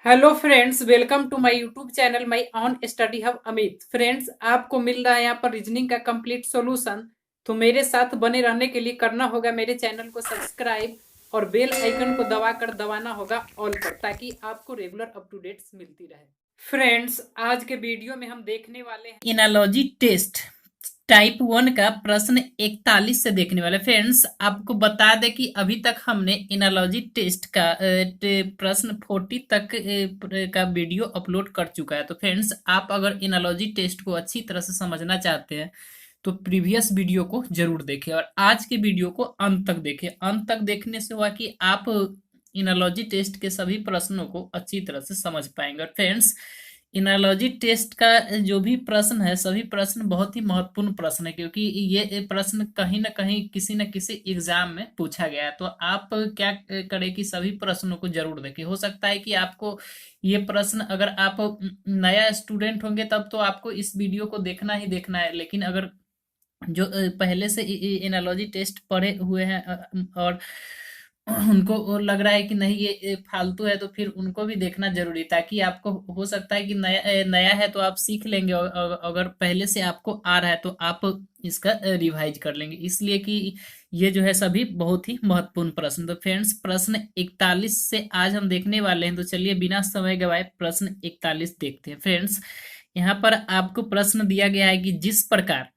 Hello friends, welcome to my YouTube channel my on study hub Amit. Friends, आपको मिल रहा है यहाँ पर रीजनिंग का कंप्लीट सॉल्यूशन। तो मेरे साथ बने रहने के लिए करना होगा मेरे चैनल को सब्सक्राइब और बेल आइकन को दबाकर दबाना होगा ऑल पर, ताकि आपको रेगुलर अप टू डेट्स मिलती रहे। फ्रेंड्स, आज के वीडियो में हम देखने वाले हैं एनालॉजी टेस्ट टाइप 1 का प्रश्न 41 से देखने वाले। फ्रेंड्स, आपको बता दें कि अभी तक हमने एनालॉजी टेस्ट का प्रश्न 40 तक का वीडियो अपलोड कर चुका है। तो फ्रेंड्स, आप अगर एनालॉजी टेस्ट को अच्छी तरह से समझना चाहते हैं तो प्रीवियस वीडियो को जरूर देखें और आज के वीडियो को अंत तक देखें। अंत तक देखने से हुआ कि आप एनालॉजी टेस्ट के सभी प्रश्नों को अच्छी तरह से समझ पाएंगे। और फ्रेंड्स, एनालॉजी टेस्ट का जो भी प्रश्न है, सभी प्रश्न बहुत ही महत्वपूर्ण प्रश्न है, क्योंकि ये प्रश्न कहीं ना कहीं किसी न किसी एग्जाम में पूछा गया है। तो आप क्या करें कि सभी प्रश्नों को जरूर देखें। हो सकता है कि आपको ये प्रश्न, अगर आप नया स्टूडेंट होंगे तब तो आपको इस वीडियो को देखना ही देखना है, लेकिन अगर जो पहले से एनालॉजी टेस्ट पढ़े हुए हैं और उनको लग रहा है कि नहीं ये फालतू है, तो फिर उनको भी देखना जरूरी, ताकि आपको, हो सकता है कि नया है तो आप सीख लेंगे, और अगर पहले से आपको आ रहा है तो आप इसका रिवाइज कर लेंगे, इसलिए कि ये जो है सभी बहुत ही महत्वपूर्ण प्रश्न। तो फ्रेंड्स, प्रश्न 41 से आज हम देखने वाले हैं। तो चलिए बिना समय गवाए प्रश्न 41 देखते हैं। फ्रेंड्स, यहाँ पर आपको प्रश्न दिया गया है कि जिस प्रकार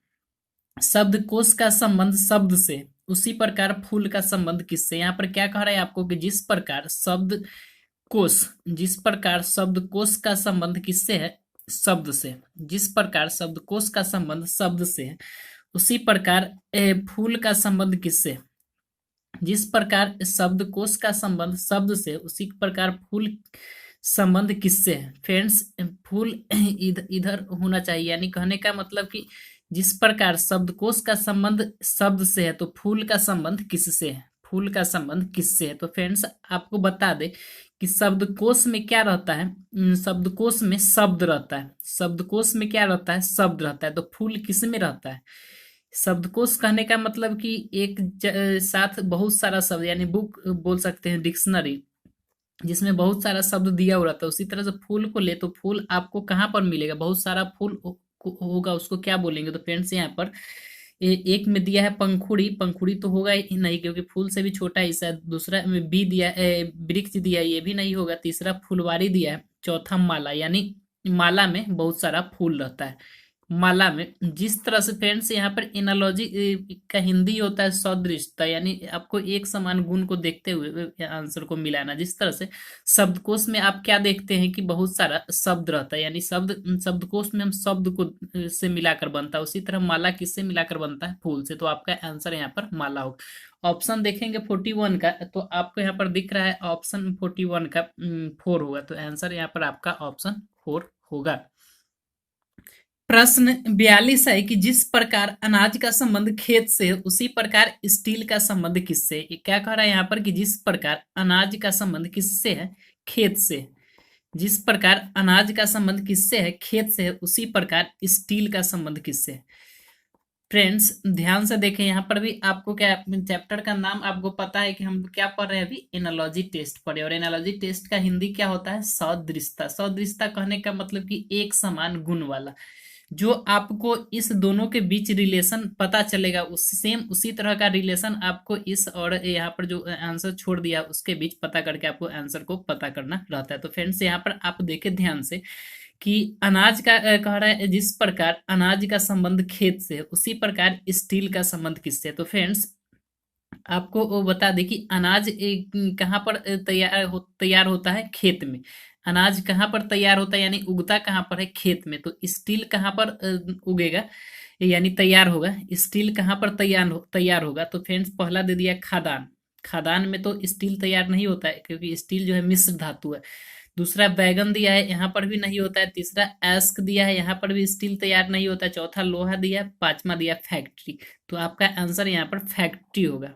शब्दकोश का संबंध शब्द से, उसी प्रकार फूल का संबंध किससे। यहाँ पर क्या कह रहा है आपको कि जिस प्रकार शब्दकोश का संबंध किससे है, शब्द से। जिस प्रकार शब्दकोश का संबंध शब्द से है, उसी प्रकार फूल का संबंध किससे। जिस प्रकार शब्दकोश का संबंध शब्द से, उसी प्रकार फूल संबंध किससे है। फ्रेंड्स, फूल इधर इधर होना चाहिए, यानी कहने का मतलब कि जिस प्रकार शब्दकोश का संबंध शब्द से है तो फूल का संबंध किससे है, फूल का संबंध किससे है। तो फ्रेंड्स, आपको बता दे कि शब्दकोश में क्या रहता है, शब्दकोश में शब्द रहता है। शब्दकोश में क्या रहता है, शब्द रहता है। तो फूल किस में रहता है, शब्दकोश कहने का मतलब कि एक साथ बहुत सारा शब्द, यानी बुक बोल सकते हैं, डिक्शनरी, जिसमें बहुत सारा शब्द दिया हुआ रहता है। उसी तरह से फूल को ले तो फूल आपको कहाँ पर मिलेगा, बहुत सारा फूल होगा, उसको क्या बोलेंगे। तो फ्रेंड्स, यहाँ पर एक में दिया है पंखुड़ी। पंखुड़ी तो होगा ही नहीं, क्योंकि फूल से भी छोटा हिस्सा है। दूसरा में बी दिया वृक्ष दिया है, ये भी नहीं होगा। तीसरा फुलवारी दिया है। चौथा माला, यानी माला में बहुत सारा फूल रहता है, माला में। जिस तरह से फ्रेंड्स, यहाँ पर एनालॉजी का हिंदी होता है सदृशता, यानी आपको एक समान गुण को देखते हुए आंसर को मिलाना। जिस तरह से शब्दकोश में आप क्या देखते हैं कि बहुत सारा शब्द रहता है, यानी शब्दकोश में हम शब्द को से मिलाकर बनता है। उसी तरह माला किससे मिलाकर बनता है, फूल से। तो आपका आंसर यहाँ पर माला होगा। ऑप्शन देखेंगे 41 का, तो आपको यहाँ पर दिख रहा है ऑप्शन 41 का 4 होगा। तो आंसर यहाँ पर आपका ऑप्शन 4 होगा। प्रश्न 42 है कि जिस प्रकार अनाज का संबंध खेत से है, उसी प्रकार स्टील का संबंध किससे। ये क्या कह रहा है यहाँ पर कि जिस प्रकार अनाज का संबंध किससे है, खेत से। जिस प्रकार अनाज का संबंध किससे है, खेत से है, उसी प्रकार स्टील का संबंध किससे है। फ्रेंड्स, ध्यान से देखें, यहाँ पर भी आपको क्या, चैप्टर का नाम आपको पता है कि हम क्या पढ़ रहे हैं अभी, एनालॉजी टेस्ट पढ़े। और एनालॉजी टेस्ट का हिंदी क्या होता है, सदृशता। सदृशता कहने का मतलब कि एक समान गुण वाला। जो आपको इस दोनों के बीच रिलेशन पता चलेगा, उस सेम उसी तरह का रिलेशन आपको इस और यहाँ पर जो आंसर छोड़ दिया उसके बीच पता करके आपको आंसर को पता करना रहता है। तो फ्रेंड्स, यहाँ पर आप देखें ध्यान से कि अनाज का कह रहा है, जिस प्रकार अनाज का संबंध खेत से है, उसी प्रकार स्टील का संबंध किससे है। तो फ्रेंड्स, आपको वो बता दें कि अनाज कहाँ पर तैयार होता है, खेत में। अनाज कहाँ पर तैयार होता है, यानी उगता कहाँ पर है, खेत में। तो स्टील कहाँ पर उगेगा, यानी तैयार होगा, स्टील कहाँ पर तैयार होगा। तो फ्रेंड्स, पहला दे दिया खादान। खादान में तो स्टील तैयार नहीं होता है, क्योंकि स्टील जो है मिश्र धातु है। दूसरा बैगन दिया है, यहाँ पर भी नहीं होता है। तीसरा एस्क दिया है, यहाँ पर भी स्टील तैयार नहीं होता है। चौथा लोहा दिया है। पांचवा दिया फैक्ट्री। तो आपका आंसर यहाँ पर फैक्ट्री होगा।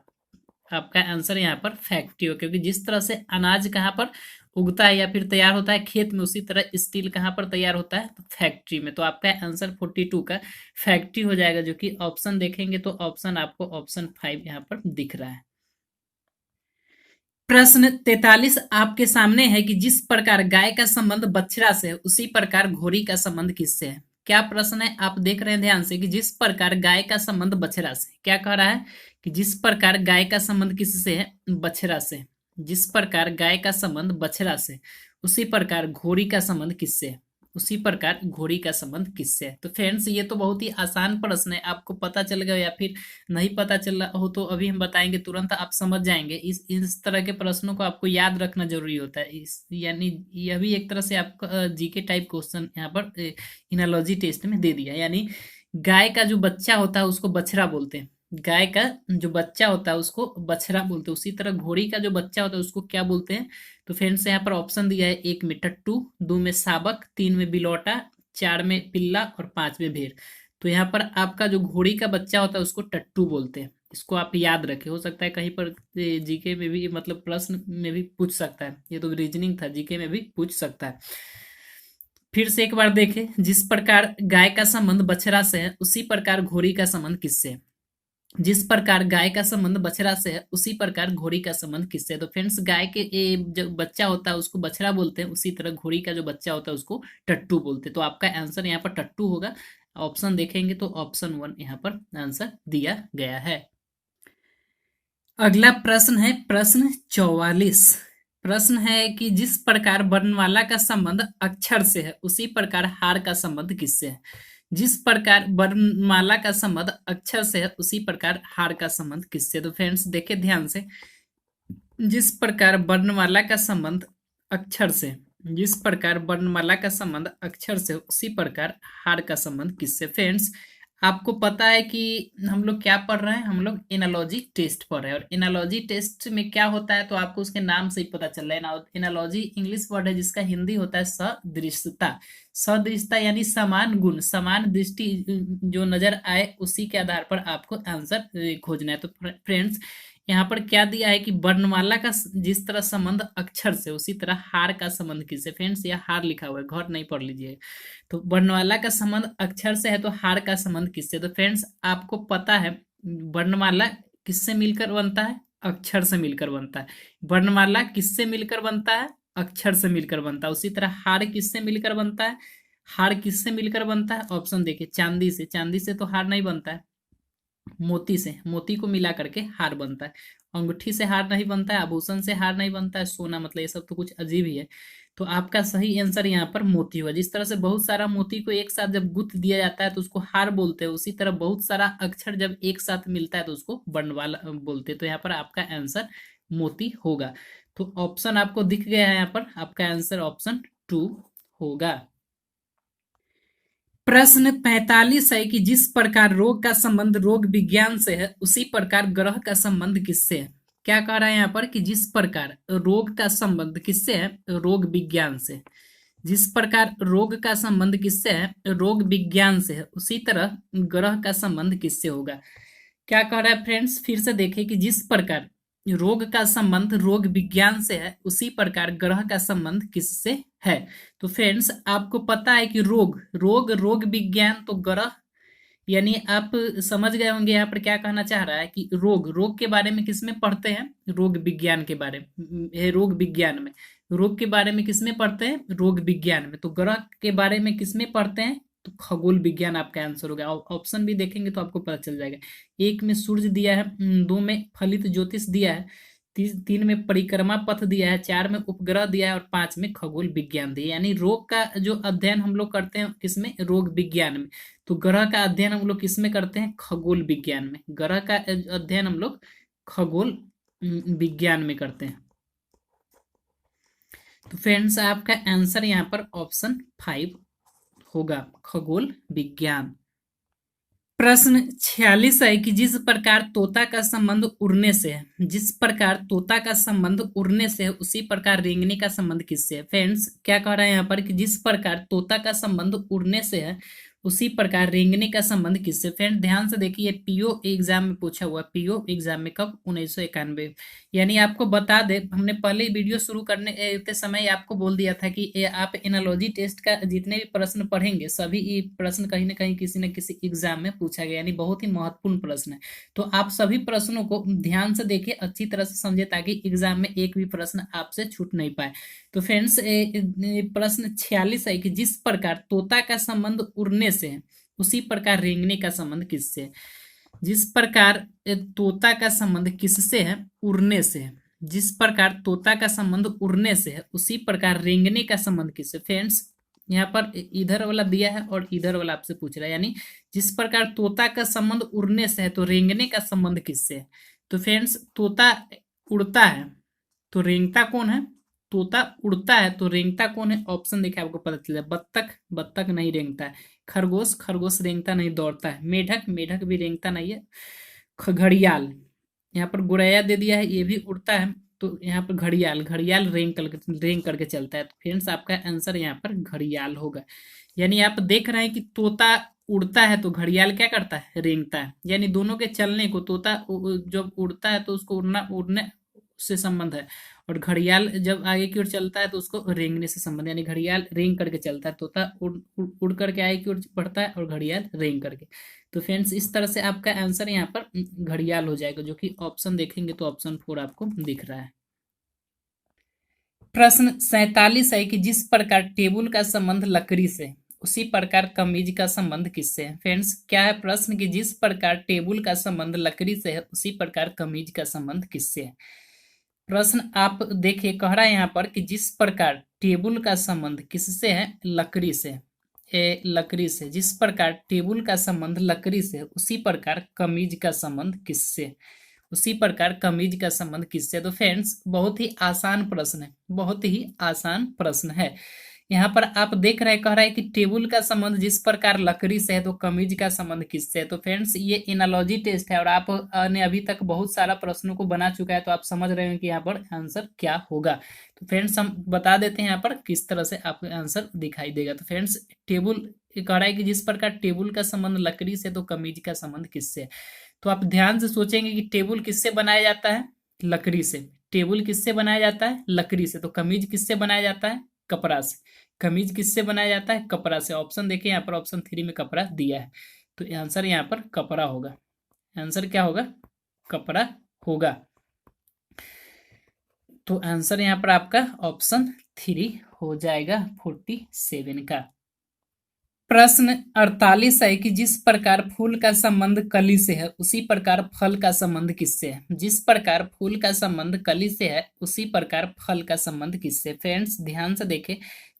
आपका आंसर यहाँ पर फैक्ट्री हो, क्योंकि जिस तरह से अनाज कहाँ पर उगता है या फिर तैयार होता है, खेत में, उसी तरह स्टील कहाँ पर तैयार होता है, तो फैक्ट्री में। तो आपका आंसर 42 का फैक्ट्री हो जाएगा, जो कि ऑप्शन देखेंगे तो ऑप्शन आपको ऑप्शन 5 यहाँ पर दिख रहा है। प्रश्न 43 आपके सामने है कि जिस प्रकार गाय का संबंध बछड़ा से है उसी प्रकार घोड़ी का संबंध किससे है। क्या प्रश्न है आप देख रहे हैं ध्यान से कि जिस प्रकार गाय का संबंध बछड़ा से, क्या कह रहा है कि जिस प्रकार गाय का संबंध किससे है, बछड़ा से। जिस प्रकार गाय का संबंध बछड़ा से उसी प्रकार घोड़ी का संबंध किससे है, उसी प्रकार घोड़ी का संबंध किससे है। तो फ्रेंड्स ये तो बहुत ही आसान प्रश्न है, आपको पता चल गया या फिर नहीं पता चल रहा हो तो अभी हम बताएंगे, तुरंत आप समझ जाएंगे। इस तरह के प्रश्नों को आपको याद रखना जरूरी होता है। इस यानी यह भी एक तरह से आपका जीके टाइप क्वेश्चन यहाँ पर इनोलॉजी टेस्ट में दे दिया। यानी गाय का जो बच्चा होता है उसको बछड़ा बोलते हैं, गाय का जो बच्चा होता है उसको बछड़ा बोलते हैं। उसी तरह घोड़ी का जो बच्चा होता है उसको क्या बोलते हैं। तो फ्रेंड्स यहाँ पर ऑप्शन दिया है, एक में टट्टू, दो में शावक, तीन में बिलौटा, चार में पिल्ला और पांच में भेड़। तो यहाँ पर आपका जो घोड़ी का बच्चा होता है उसको टट्टू बोलते हैं। इसको आप याद रखें, हो सकता है कहीं पर जीके में भी मतलब प्रश्न में भी पूछ सकता है, ये तो रीजनिंग था, जीके में भी पूछ सकता है। फिर से एक बार देखें, जिस प्रकार गाय का संबंध बछड़ा से है उसी प्रकार घोड़ी का संबंध किससे है। जिस प्रकार गाय का संबंध बछड़ा से है उसी प्रकार घोड़ी का संबंध किससे है। तो फ्रेंड्स गाय के जो बच्चा होता है उसको बछड़ा बोलते हैं, उसी तरह घोड़ी का जो बच्चा होता है उसको टट्टू बोलते हैं। तो आपका आंसर यहाँ पर टट्टू होगा। ऑप्शन देखेंगे तो ऑप्शन 1 यहाँ पर आंसर दिया गया है। अगला प्रश्न है प्रश्न 44। प्रश्न है कि जिस प्रकार वर्णमाला का संबंध अक्षर से है उसी प्रकार हार का संबंध किससे है। जिस प्रकार वर्णमाला का संबंध अक्षर से है उसी प्रकार हार का संबंध किससे। तो फ्रेंड्स देखिए ध्यान से, जिस प्रकार वर्णमाला का संबंध अक्षर से, जिस प्रकार वर्णमाला का संबंध अक्षर से उसी प्रकार हार का संबंध किससे। फ्रेंड्स आपको पता है कि हम लोग क्या पढ़ रहे हैं, हम लोग एनालॉजी टेस्ट पढ़ रहे हैं। और एनालॉजी टेस्ट में क्या होता है तो आपको उसके नाम से ही पता चल रहा है। एनालॉजी इंग्लिश वर्ड है जिसका हिंदी होता है सदृशता। सदृशता यानी समान गुण, समान दृष्टि जो नजर आए उसी के आधार पर आपको आंसर खोजना है। तो फ्रेंड्स यहाँ पर क्या दिया है कि वर्णमाला का जिस तरह संबंध अक्षर से उसी तरह हार का संबंध किससे। फ्रेंड्स यह हार लिखा हुआ है, घर नहीं पढ़ लीजिए। तो वर्णमाला का संबंध अक्षर से है तो हार का संबंध किससे। तो फ्रेंड्स आपको पता है वर्णमाला किससे मिलकर बनता है, अक्षर से मिलकर बनता है। वर्णमाला किससे मिलकर बनता है, अक्षर से मिलकर बनता है। उसी तरह हार किससे मिलकर बनता है, हार किससे मिलकर बनता है। ऑप्शन देखिए, चांदी से, चांदी से तो हार नहीं बनता है। मोती से, मोती को मिला करके हार बनता है। अंगूठी से हार नहीं बनता है, आभूषण से हार नहीं बनता है, सोना, मतलब ये सब तो कुछ अजीब ही है। तो आपका सही आंसर यहाँ पर मोती हुआ। जिस तरह से बहुत सारा मोती को एक साथ जब गुथ दिया जाता है तो उसको हार बोलते हैं, उसी तरह बहुत सारा अक्षर जब एक साथ मिलता है तो उसको वर्णमाला बोलते हैं। तो यहाँ पर आपका आंसर मोती होगा। तो ऑप्शन आपको दिख गया है, यहाँ पर आपका आंसर ऑप्शन 2 होगा। प्रश्न 45 है कि जिस प्रकार रोग का संबंध रोग विज्ञान से है उसी प्रकार ग्रह का संबंध किससे है। क्या कह रहा है यहाँ पर कि जिस प्रकार रोग का संबंध किससे है, रोग विज्ञान से। जिस प्रकार रोग का संबंध किससे है, रोग विज्ञान से है, उसी तरह ग्रह का संबंध किससे होगा। क्या कह रहा है फ्रेंड्स, फिर से देखिए कि जिस प्रकार रोग का संबंध रोग विज्ञान से है उसी प्रकार ग्रह का संबंध किससे है। तो फ्रेंड्स आपको पता है कि रोग रोग रोग विज्ञान, तो ग्रह यानी आप समझ गए होंगे यहाँ पर क्या कहना चाह रहा है कि रोग, रोग के बारे में किसमें पढ़ते हैं, रोग विज्ञान के बारे में, रोग विज्ञान में। रोग के बारे में किसमें पढ़ते हैं, रोग विज्ञान में। तो ग्रह के बारे में किसमें पढ़ते हैं, तो खगोल विज्ञान आपका आंसर होगा। ऑप्शन भी देखेंगे तो आपको पता चल जाएगा। एक में सूर्य दिया है, दो में फलित ज्योतिष दिया है, तीन में परिक्रमा पथ दिया है, चार में उपग्रह दिया है और पांच में खगोल विज्ञान दिया है। यानी रोग का जो अध्ययन हम लोग करते हैं किसमें, रोग विज्ञान में। तो ग्रह का अध्ययन हम लोग किसमें करते हैं, खगोल विज्ञान में। ग्रह का अध्ययन हम लोग खगोल विज्ञान में करते हैं। तो फ्रेंड्स आपका आंसर यहाँ पर ऑप्शन 5 होगा, खगोल विज्ञान। प्रश्न 46 है कि जिस प्रकार तोता का संबंध उड़ने से है, जिस प्रकार तोता का संबंध उड़ने से है उसी प्रकार रेंगने का संबंध किससे है। फ्रेंड्स क्या कह रहा है यहाँ पर कि जिस प्रकार तोता का संबंध उड़ने से है उसी प्रकार रेंगने का संबंध किससे। फ्रेंड ध्यान से देखिए, पीओ एग्जाम में पूछा हुआ, पीओ एग्जाम में कब, 1991। यानी आपको बता दे, हमने पहले वीडियो शुरू करने के समय आपको बोल दिया था कि आप एनालॉजी टेस्ट का जितने भी प्रश्न पढ़ेंगे सभी ये प्रश्न कहीं ना कहीं किसी न किसी एग्जाम में पूछा गया, यानी बहुत ही महत्वपूर्ण प्रश्न है। तो आप सभी प्रश्नों को ध्यान से देखिए, अच्छी तरह से समझे, ताकि एग्जाम में एक भी प्रश्न आपसे छूट नहीं पाए। तो फ्रेंड्स प्रश्न 46 है कि जिस प्रकार तोता का संबंध उड़ने से है, उसी प्रकार रेंगने का संबंध किससे है। जिस प्रकार तोता का संबंध किससे है, उड़ने से है। जिस प्रकार तोता का संबंध उड़ने से है, उसी प्रकार रेंगने का संबंध किससे। फ्रेंड्स यहाँ पर इधर वाला दिया है और इधर वाला आपसे पूछ रहा है, यानी जिस प्रकार तोता का संबंध उड़ने से है, तो रेंगने का संबंध किससे है। तो फ्रेंड्स तोता उड़ता है तो रेंगता कौन है, तोता उड़ता है तो रेंगता कौन है। ऑप्शन देखिए आपको पता चल जाए, बत्तख, बत्तख नहीं रेंगता है। खरगोश, खरगोश रेंगता नहीं, दौड़ता है। मेढक, मेढक भी रेंगता नहीं है। घड़ियाल, यहाँ पर गुड़ैया दे दिया है, ये भी उड़ता है, तो यहाँ पर घड़ियाल, घड़ियाल रेंग करके चलता है। तो फ्रेंड्स आपका आंसर यहाँ पर घड़ियाल होगा। यानी आप देख रहे हैं कि तोता उड़ता है तो घड़ियाल क्या करता है, रेंगता है। यानी दोनों के चलने को, तोता जब उड़ता है तो उसको उड़ना, उड़ने से संबंध है, और घड़ियाल जब आगे की ओर चलता है तो उसको रेंगने से संबंध, यानी घड़ियाल रेंग करके चलता है, तोता उड़ करके आगे की ओर बढ़ता है और घड़ियाल रेंग करके। तो फ्रेंड्स इस तरह से आपका आंसर यहाँ पर घड़ियाल हो जाएगा, जो कि ऑप्शन देखेंगे तो ऑप्शन 4 आपको दिख रहा है। प्रश्न 47 है कि जिस प्रकार टेबुल का संबंध लकड़ी से, उसी प्रकार कमीज का संबंध किससे है। फ्रेंड्स क्या है प्रश्न कि जिस प्रकार टेबुल का संबंध लकड़ी से है, उसी प्रकार कमीज का संबंध किससे है। प्रश्न आप देखिए, कह रहा है यहाँ पर कि जिस प्रकार टेबुल का संबंध किससे है, लकड़ी से, लकड़ी से। जिस प्रकार टेबुल का संबंध लकड़ी से, उसी प्रकार कमीज का संबंध किससे, उसी प्रकार कमीज का संबंध किससे। तो फ्रेंड्स बहुत ही आसान प्रश्न है, बहुत ही आसान प्रश्न है। यहाँ पर आप देख रहे हैं, कह रहा है कि टेबुल का संबंध जिस प्रकार लकड़ी से है, तो कमीज का संबंध किससे है। तो फ्रेंड्स ये एनालॉजी टेस्ट है और आप ने अभी तक बहुत सारा प्रश्नों को बना चुका है, तो आप समझ रहे हैं कि यहाँ पर आंसर क्या होगा। तो फ्रेंड्स हम बता देते हैं यहाँ पर किस तरह से आपको आंसर दिखाई देगा। तो फ्रेंड्स टेबुल कह रहा है कि जिस प्रकार टेबुल का संबंध लकड़ी से, तो कमीज का संबंध किससे है। तो आप ध्यान से सोचेंगे कि टेबुल किससे बनाया जाता है, लकड़ी से। टेबुल किससे बनाया जाता है, लकड़ी से। तो कमीज किससे बनाया जाता है, कपड़ा से। कमीज किससे बनाया जाता है, कपड़ा से। ऑप्शन देखिए यहाँ पर ऑप्शन 3 में कपड़ा दिया है, तो आंसर यहाँ पर कपड़ा होगा। आंसर क्या होगा, कपड़ा होगा। तो आंसर यहाँ पर आपका ऑप्शन 3 हो जाएगा 47 का। प्रश्न 48 है कि जिस प्रकार फूल का संबंध कली से है, उसी प्रकार फल का संबंध किससे है। जिस प्रकार फूल का संबंध कली से है, उसी प्रकार फल का संबंध किससे। फ्रेंड्स ध्यान से देखें,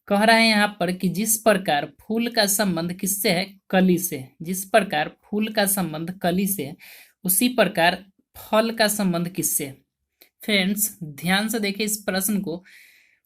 कह रहा है यहाँ पर कि जिस प्रकार फूल का संबंध किससे है, कली से। जिस प्रकार फूल का संबंध कली से है, उसी प्रकार फल का संबंध किससे। फ्रेंड्स ध्यान से देखिए इस प्रश्न को,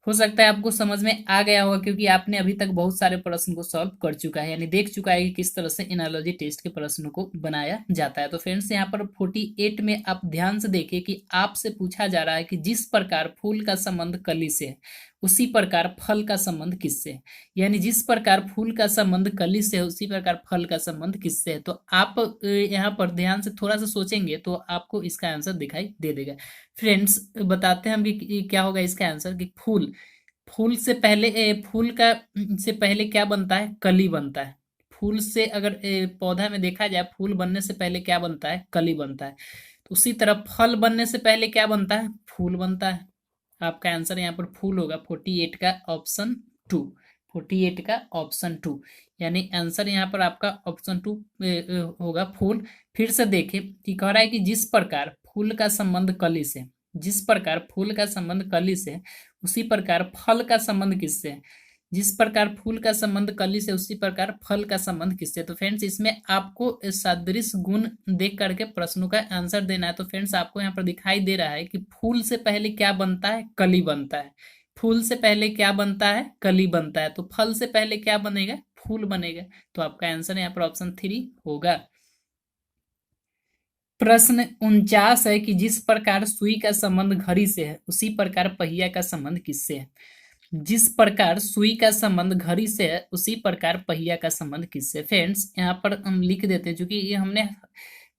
हो सकता है आपको समझ में आ गया होगा, क्योंकि आपने अभी तक बहुत सारे प्रश्न को सॉल्व कर चुका है, यानी देख चुका है कि किस तरह से एनालॉजी टेस्ट के प्रश्नों को बनाया जाता है। तो फ्रेंड्स यहाँ पर 48 में आप ध्यान से देखिए कि आपसे पूछा जा रहा है कि जिस प्रकार फूल का संबंध कली से है, उसी प्रकार फल का संबंध किससे है। यानी जिस प्रकार फूल का संबंध कली से है, उसी प्रकार फल का संबंध किससे है। तो आप यहाँ पर ध्यान से थोड़ा सा सोचेंगे तो आपको इसका आंसर दिखाई दे देगा। फ्रेंड्स बताते हैं हम कि क्या होगा इसका आंसर, कि फूल, फूल से पहले फूल का से पहले क्या बनता है, कली बनता है। फूल से अगर पौधा में देखा जाए, फूल बनने से पहले क्या बनता है, कली बनता है। तो उसी तरह फल बनने से पहले क्या बनता है, फूल बनता है। आपका आंसर यहाँ पर फूल होगा, 48 का ऑप्शन 2। 48 का ऑप्शन 2, यानी आंसर यहाँ पर आपका ऑप्शन 2 होगा, फूल। फिर से देखें कि कह रहा है कि जिस प्रकार फूल का संबंध कली से, जिस प्रकार फूल का संबंध कली से, उसी प्रकार फल का संबंध किससे है। जिस प्रकार फूल का संबंध कली से, उसी प्रकार फल का संबंध किससे। तो फ्रेंड्स इसमें आपको सादृश्य गुण देख करके प्रश्नों का आंसर देना है। तो फ्रेंड्स आपको यहाँ पर दिखाई दे रहा है कि फूल से पहले क्या बनता है, कली बनता है। फूल से पहले क्या बनता है, कली बनता है। तो फल से पहले क्या बनेगा, फूल बनेगा। तो आपका आंसर यहाँ पर ऑप्शन 3 होगा। प्रश्न 49 है कि जिस प्रकार सुई का संबंध घड़ी से है, उसी प्रकार पहिया का संबंध किससे है। जिस प्रकार सुई का संबंध घड़ी से है उसी प्रकार पहिया का संबंध किससे। फ्रेंड्स यहाँ पर हम लिख देते हैं, क्योंकि ये हमने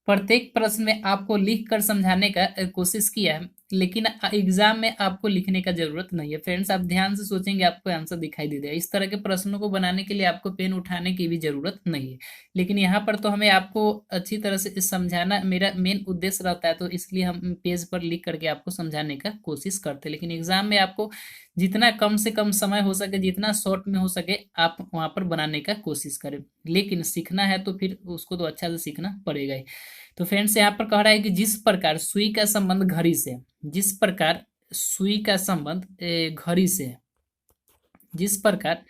प्रत्येक प्रश्न में आपको लिख कर समझाने का कोशिश किया है, लेकिन एग्जाम में आपको लिखने का जरूरत नहीं है। फ्रेंड्स आप ध्यान से सोचेंगे आपको आंसर दिखाई दे देगा। इस तरह के प्रश्नों को बनाने के लिए आपको पेन उठाने की भी जरूरत नहीं है, लेकिन यहाँ पर तो हमें आपको अच्छी तरह से समझाना मेरा मेन उद्देश्य रहता है, तो इसलिए हम पेज पर लिख करके आपको समझाने का कोशिश करते हैं। लेकिन एग्जाम में आपको जितना कम से कम समय हो सके, जितना शॉर्ट में हो सके, आप वहां पर बनाने का कोशिश करें। लेकिन सीखना है तो फिर उसको तो अच्छा से सीखना पड़ेगा ही। तो फ्रेंड्स यहाँ पर कह रहा है कि जिस प्रकार सुई का संबंध घड़ी से, जिस प्रकार सुई का संबंध घड़ी से है, जिस प्रकार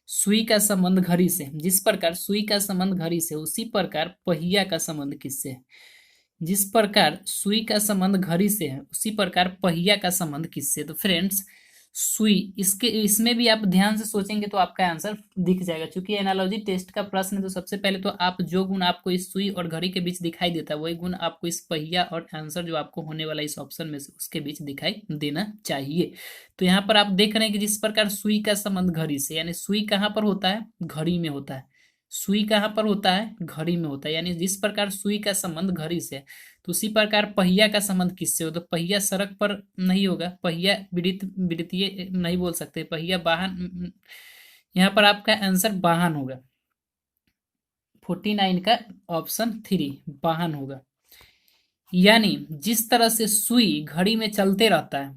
सुई का संबंध घड़ी से, जिस प्रकार सुई का संबंध घड़ी से उसी प्रकार पहिया का संबंध किससे है। जिस प्रकार सुई का संबंध घड़ी से है उसी प्रकार पहिया का संबंध किससे। तो फ्रेंड्स सुई, इसके इसमें भी आप ध्यान से सोचेंगे तो आपका आंसर दिख जाएगा। क्योंकि एनालॉजी टेस्ट का प्रश्न है, तो सबसे पहले तो आप जो गुण आपको इस सुई और घड़ी के बीच दिखाई देता है वही गुण आपको इस पहिया और आंसर जो आपको होने वाला इस ऑप्शन में से उसके बीच दिखाई देना चाहिए। तो यहाँ पर आप देख रहे हैं कि जिस प्रकार सुई का संबंध घड़ी से, यानी सुई कहाँ पर होता है, घड़ी में होता है। सुई कहाँ पर होता है, घड़ी में होता है। यानी जिस प्रकार सुई का संबंध घड़ी से है तो उसी प्रकार पहिया का संबंध किससे हो। तो पहिया सड़क पर नहीं होगा, पहिया विद्युतीय नहीं बोल सकते, पहिया वाहन। यहाँ पर आपका आंसर वाहन होगा। 49 का ऑप्शन 3 वाहन होगा। यानी जिस तरह से सुई घड़ी में चलते रहता है,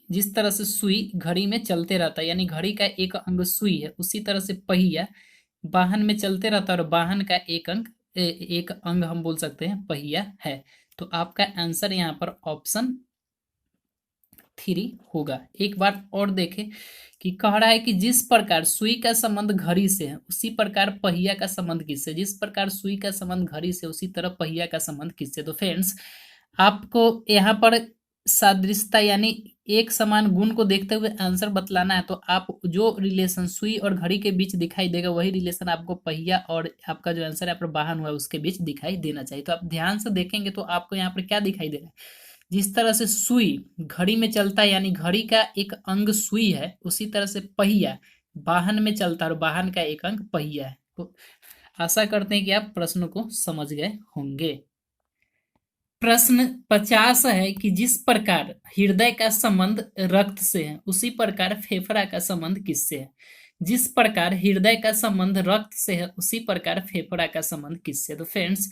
जिस तरह से सुई घड़ी में चलते रहता है, यानी घड़ी का एक अंग सुई है, उसी तरह से पहिया वाहन में चलते रहता है और वाहन का एक अंग हम बोल सकते हैं पहिया है। तो आपका आंसर यहाँ पर ऑप्शन 3 होगा। एक बार और देखें कि कह रहा है कि जिस प्रकार सुई का संबंध घड़ी से है उसी प्रकार पहिया का संबंध किससे। जिस प्रकार सुई का संबंध घड़ी से उसी तरह पहिया का संबंध किससे। तो फ्रेंड्स आपको यहाँ पर सादृश्यता यानी एक समान गुण को देखते हुए आंसर बतलाना है। तो आप जो रिलेशन सुई और घड़ी के बीच दिखाई देगा वही रिलेशन आपको पहिया और आपका जो आंसर है पर वाहन हुआ है उसके बीच दिखाई देना चाहिए। तो आप ध्यान से देखेंगे तो आपको यहाँ पर क्या दिखाई दे रहा है, जिस तरह से सुई घड़ी में चलता है यानी घड़ी का एक अंग सुई है, उसी तरह से पहिया वाहन में चलता है और वाहन का एक अंग पहिया है। तो आशा करते हैं कि आप प्रश्न को समझ गए होंगे। प्रश्न 50 है कि जिस प्रकार हृदय का संबंध रक्त से है उसी प्रकार फेफड़ा का संबंध किससे है। जिस प्रकार हृदय का संबंध रक्त से है उसी प्रकार फेफड़ा का संबंध किससे। तो फ्रेंड्स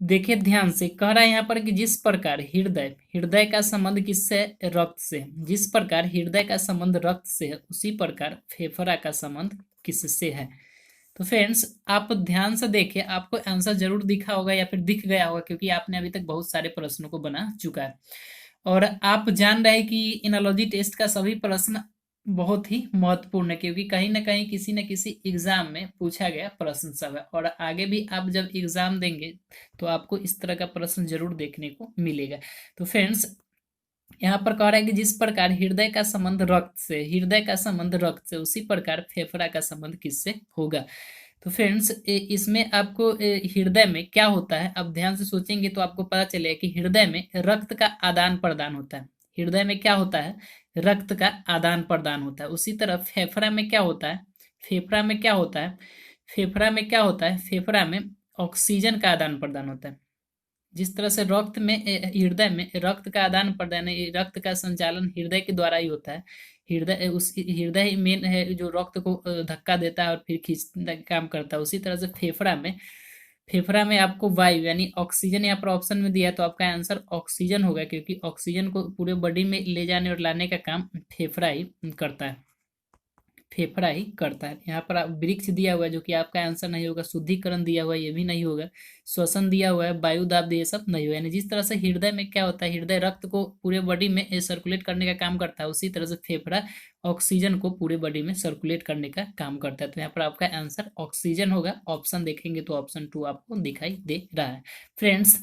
देखिए ध्यान से, कह रहा है यहाँ पर कि जिस प्रकार हृदय हृदय का संबंध किससे है, रक्त से। जिस प्रकार हृदय का संबंध रक्त से है उसी प्रकार फेफड़ा का संबंध किससे है। तो फ्रेंड्स आप ध्यान से देखिए, आपको आंसर जरूर दिखा होगा या फिर दिख गया होगा, क्योंकि आपने अभी तक बहुत सारे प्रश्नों को बना चुका है और आप जान रहे हैं कि एनालॉजी टेस्ट का सभी प्रश्न बहुत ही महत्वपूर्ण है, क्योंकि कहीं ना कहीं किसी न किसी एग्जाम में पूछा गया प्रश्न सब है। और आगे भी आप जब एग्जाम देंगे तो आपको इस तरह का प्रश्न जरूर देखने को मिलेगा। तो फ्रेंड्स यहाँ पर कह रहा है कि जिस प्रकार हृदय का संबंध रक्त से, हृदय का संबंध रक्त से उसी प्रकार फेफड़ा का संबंध किससे होगा। तो फ्रेंड्स इसमें आपको हृदय में क्या होता है, अब ध्यान से सोचेंगे तो आपको पता चलेगा कि हृदय में रक्त का आदान प्रदान होता है। हृदय में क्या होता है, रक्त का आदान प्रदान होता है। उसी तरह फेफड़ा में क्या होता है, फेफड़ा में क्या होता है, फेफड़ा में क्या होता है, फेफड़ा में ऑक्सीजन का आदान प्रदान होता है। जिस तरह से रक्त में हृदय में रक्त का आदान प्रदान है, रक्त का संचालन हृदय के द्वारा ही होता है। हृदय उस हृदय ही मेन है जो रक्त को धक्का देता है और फिर खींचने का काम करता है। उसी तरह से फेफड़ा में आपको वायु यानी ऑक्सीजन यहाँ पर ऑप्शन में दिया है, तो आपका आंसर ऑक्सीजन होगा, क्योंकि ऑक्सीजन को पूरे बॉडी में ले जाने और लाने का काम फेफड़ा ही करता है, फेफड़ा ही करता है। यहाँ पर वृक्ष दिया हुआ है जो कि आपका आंसर नहीं होगा, शुद्धिकरण दिया हुआ है ये भी नहीं होगा, श्वसन दिया हुआ है, वायु दाब ये सब नहीं होगा। यानी जिस तरह से हृदय में क्या होता है, हृदय रक्त को पूरे बॉडी में सर्कुलेट करने का काम करता है, उसी तरह से फेफड़ा ऑक्सीजन को पूरे बॉडी में सर्कुलेट करने का काम करता है। तो यहाँ पर आपका आंसर ऑक्सीजन होगा। ऑप्शन देखेंगे तो ऑप्शन 2 आपको दिखाई दे रहा है। फ्रेंड्स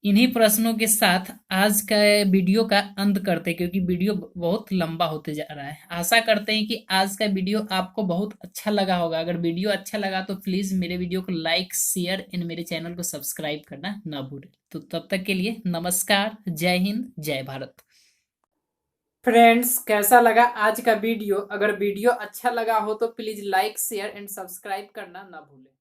इन्हीं प्रश्नों के साथ आज का वीडियो का अंत करते हैं, क्योंकि वीडियो बहुत लंबा होते जा रहा है। आशा करते हैं कि आज का वीडियो आपको बहुत अच्छा लगा होगा। अगर वीडियो अच्छा लगा तो प्लीज मेरे वीडियो को लाइक शेयर एंड मेरे चैनल को सब्सक्राइब करना ना भूलें। तो तब तक के लिए नमस्कार, जय हिंद, जय भारत। फ्रेंड्स, कैसा लगा आज का वीडियो? अगर वीडियो अच्छा लगा हो तो please like share and subscribe करना ना भूलें।